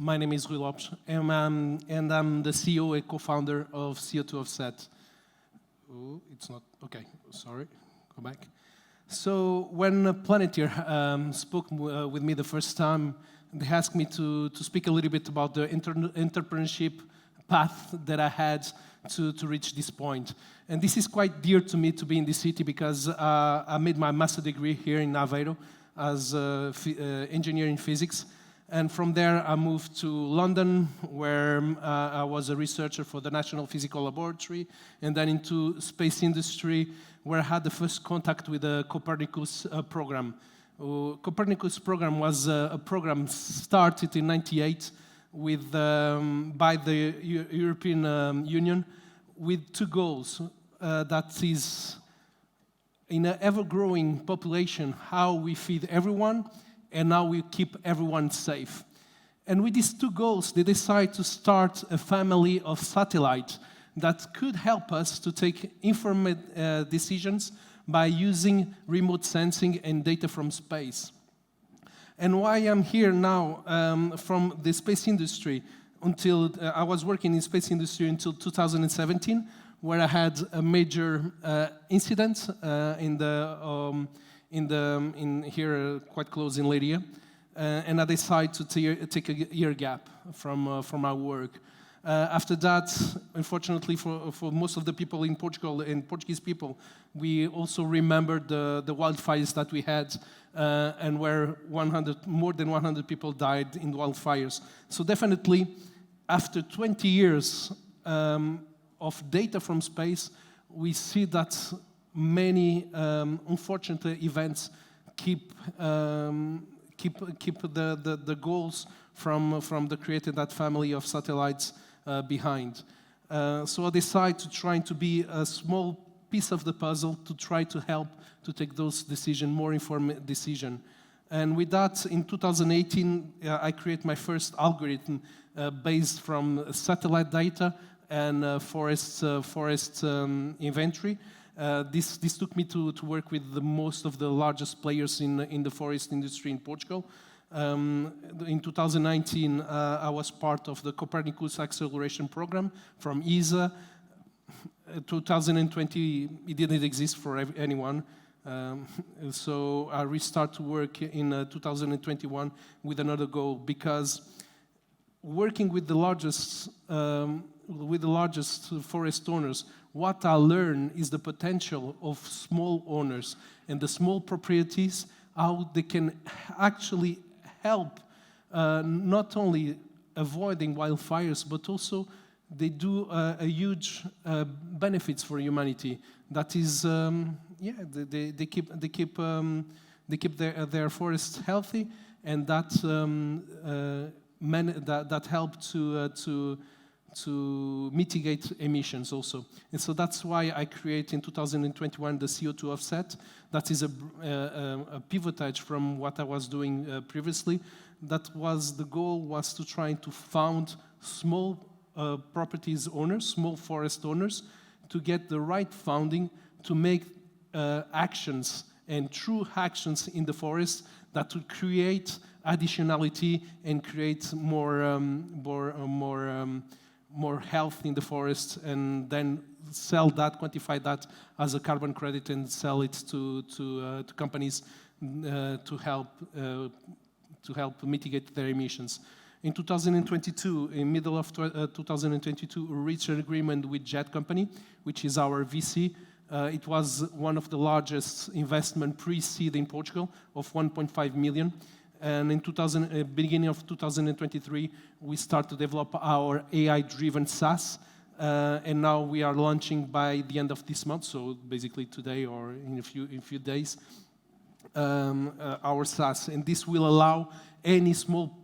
My name is Rui Lopes, and I'm the CEO and co-founder of CO2offset. Oh, it's not, okay, sorry, go back. So when Planetier spoke with me the first time, they asked me to speak a little bit about the entrepreneurship path that I had to reach this point. And this is quite dear to me to be in this city because I made my master's degree here in Aveiro as engineer in physics. And from there, I moved to London, where I was a researcher for the National Physical Laboratory, and then into space industry, where I had the first contact with the Copernicus program. Copernicus program was a program started in '98 with, by the European Union with two goals. That is, in an ever-growing population, how we feed everyone, and now we keep everyone safe. And with these two goals, they decided to start a family of satellites that could help us to take informed decisions by using remote sensing and data from space. And why I'm here now from the space industry until I was working in space industry until 2017, where I had a major incident in here quite close in Leiria, and I decided to take a year gap from my work. After that, unfortunately for most of the people in Portugal and Portuguese people, we also remembered the wildfires that we had, and where more than 100 people died in wildfires. So definitely, after 20 years of data from space, we see that many unfortunate events keep the goals from the creating that family of satellites behind. So I decided to try to be a small piece of the puzzle to try to help to take those decisions, more informed decisions. And with that, in 2018, I created my first algorithm based from satellite data and forest inventory. This took me to work with most of the largest players in the forest industry in Portugal. In 2019, I was part of the Copernicus Acceleration Program from ESA. 2020, it didn't exist for anyone. So I restarted to work in 2021 with another goal, because working with the largest forest owners, what I learned is the potential of small owners and the small properties, how they can actually help not only avoiding wildfires, but also they do a huge benefits for humanity. That is, they keep their forests healthy, and that help to mitigate emissions also. And so that's why I created in 2021 the CO2 offset. That is a pivotage from what I was doing previously. That was the goal, was to try to found small properties owners, small forest owners, to get the right funding to make actions and true actions in the forest that would create additionality and create more health in the forest, and then sell that, quantify that as a carbon credit, and sell it to companies to help mitigate their emissions. In 2022, in middle of 2022, we reached an agreement with Jet Company, which is our VC. It was one of the largest investment pre-seed in Portugal of 1.5 million. And in beginning of 2023, we start to develop our AI-driven SaaS, and now we are launching by the end of this month, so basically today or in a few days, our SaaS. And this will allow any small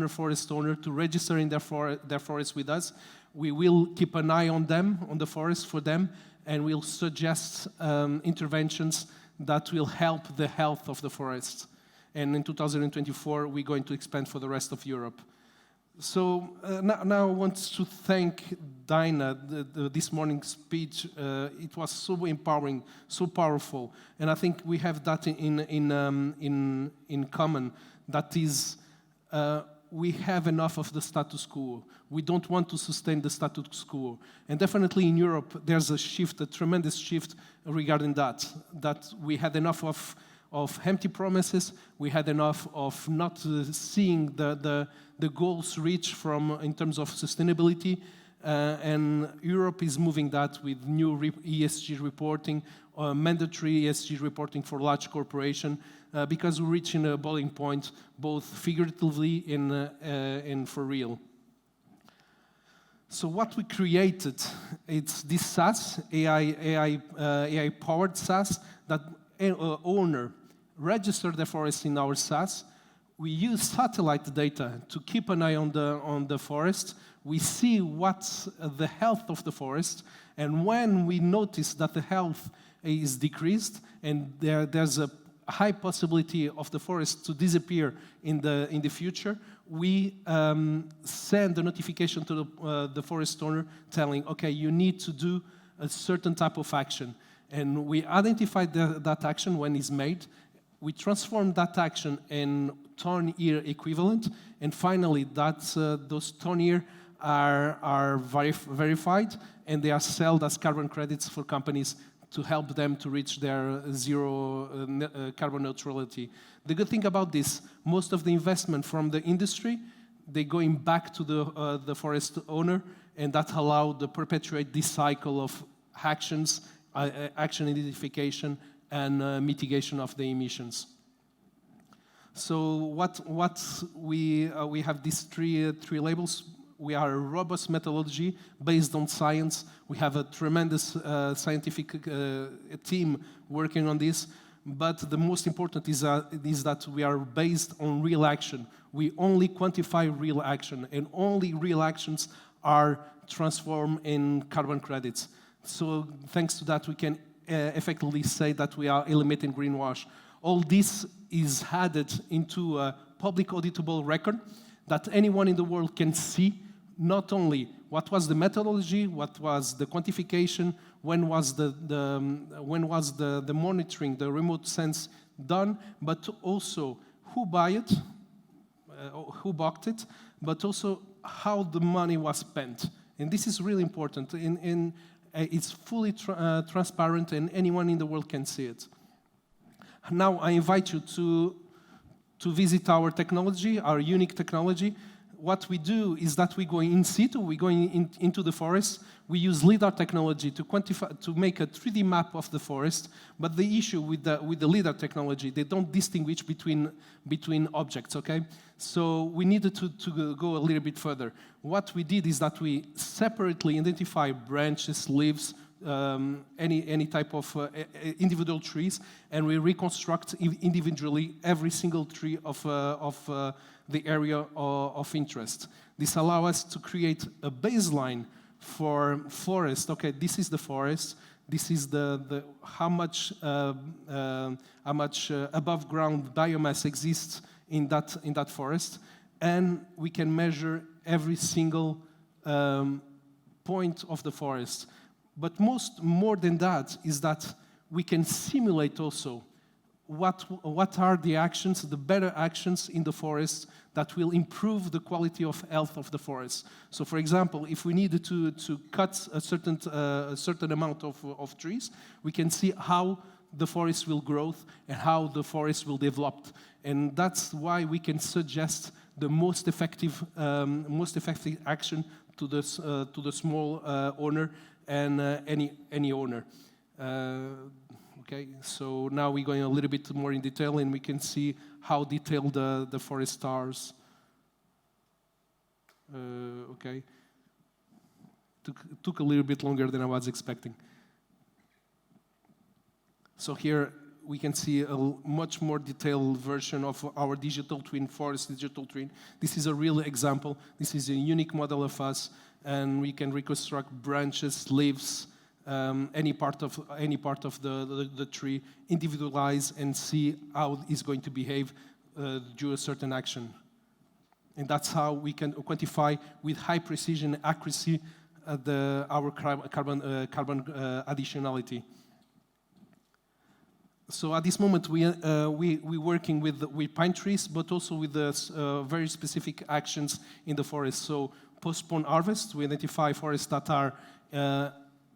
forest owner, to register in their forest with us. We will keep an eye on them, on the forest for them, and we'll suggest interventions that will help the health of the forest. And in 2024, we're going to expand for the rest of Europe. So now I want to thank Dinah. This morning's speech, it was so empowering, so powerful. And I think we have that in common. That is, we have enough of the status quo. We don't want to sustain the status quo. And definitely in Europe, there's a shift, a tremendous shift regarding that we had enough of empty promises, we had enough of not seeing the goals reached in terms of sustainability, and Europe is moving that with new ESG reporting, mandatory ESG reporting for large corporations, because we're reaching a boiling point, both figuratively and for real. So what we created, it's this SaaS, AI-powered SaaS, that owner register the forest in our SaaS. We use satellite data to keep an eye on the forest. We see what's the health of the forest, and when we notice that the health is decreased and there's a high possibility of the forest to disappear in the future, we send a notification to the forest owner telling, okay, you need to do a certain type of action. And we identify that action when it's made. We transform that action in ton-year equivalent, and finally, those ton-year are verified, and they are sold as carbon credits for companies to help them to reach their zero carbon neutrality. The good thing about this, most of the investment from the industry, they're going back to the forest owner, and that allowed to perpetuate this cycle of actions, action identification, and mitigation of the emissions. So we have these three labels. We are a robust methodology based on science. We have a tremendous scientific team working on this. But the most important is that we are based on real action. We only quantify real action, and only real actions are transformed in carbon credits. So thanks to that, we can effectively say that we are eliminating greenwash. All this is added into a public auditable record that anyone in the world can see, not only what was the methodology, what was the quantification, when was the monitoring, the remote sense done, but also who bought it, but also how the money was spent. And this is really important. It's fully transparent, and anyone in the world can see it. Now I invite you to visit our technology, our unique technology. What we do is that we go in situ, we go into the forest. We use LiDAR technology to make a 3D map of the forest. But the issue with the LiDAR technology, they don't distinguish between objects. Okay, so we needed to go a little bit further. What we did is that we separately identify branches, leaves, any type of individual trees, and we reconstruct individually every single tree of the area of interest. This allows us to create a baseline for forest. Okay, this is the forest. This is how much above ground biomass exists in that forest, and we can measure every single point of the forest. But more than that is that we can simulate also what are the actions, the better actions in the forest that will improve the quality of health of the forest. So, for example, if we needed to cut a certain amount of trees, we can see how the forest will grow and how the forest will develop. And that's why we can suggest the most effective action to the small owner and any owner. Okay, so now we're going a little bit more in detail, and we can see how detailed the forest are. Okay, took a little bit longer than I was expecting. So here we can see a much more detailed version of our digital twin, forest digital twin. This is a real example. This is a unique model of us, and we can reconstruct branches, leaves, any part of the tree, individualize and see how it's going to behave due a certain action. And that's how we can quantify with high precision and accuracy our carbon additionality. So at this moment, we're working with pine trees, but also with very specific actions in the forest. So postpone harvest. We identify forests that are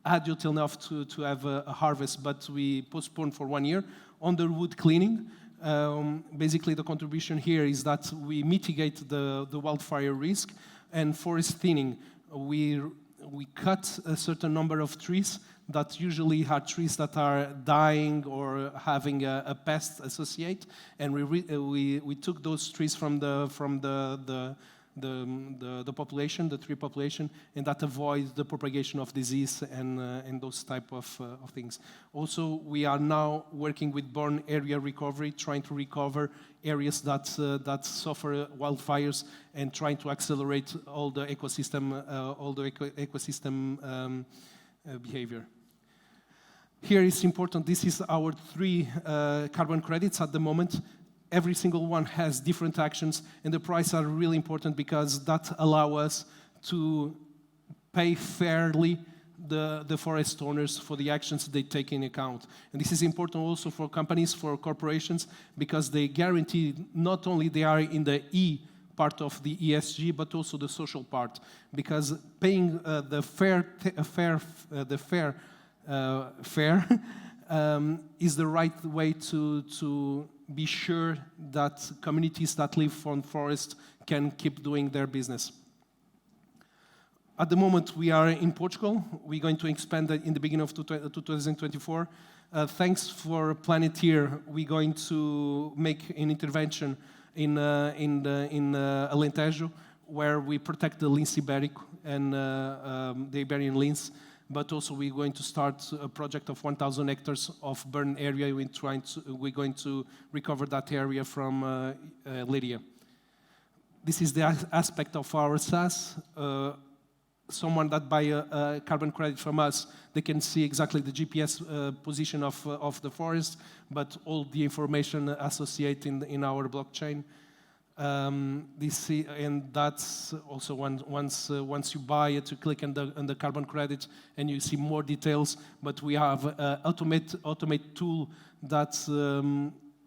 adult enough to have a harvest, but we postpone for 1 year. Underwood cleaning. Basically, the contribution here is that we mitigate the wildfire risk. And forest thinning. We cut a certain number of trees that usually are trees that are dying or having a pest associate, and we took those trees from the population, the tree population, and that avoids the propagation of disease and those type of things. Also, we are now working with burn area recovery, trying to recover areas that suffer wildfires and trying to accelerate all the ecosystem behavior. Here is important. This is our 3 carbon credits at the moment. Every single one has different actions, and the prices are really important because that allow us to pay fairly the forest owners for the actions they take in account. And this is important also for companies, for corporations, because they guarantee not only they are in the E part of the ESG, but also the social part. Because paying the fair is the right way to be sure that communities that live from forest can keep doing their business. At the moment, we are in Portugal. We're going to expand in the beginning of 2024. Thanks for Planetier, we're going to make an intervention in Alentejo, where we protect the Lince ibérico and the Iberian lince. But also we're going to start a project of 1,000 hectares of burn area. We're going to recover that area from Lydia. This is the aspect of our SaaS. Someone that buy a carbon credit from us, they can see exactly the GPS position of the forest, but all the information associated in our blockchain. And that's also once you buy it, you click on the carbon credit and you see more details. But we have an automate tool that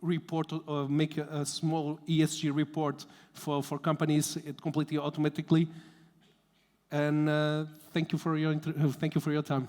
report or make a small ESG report for companies completely automatically. And thank you for your time.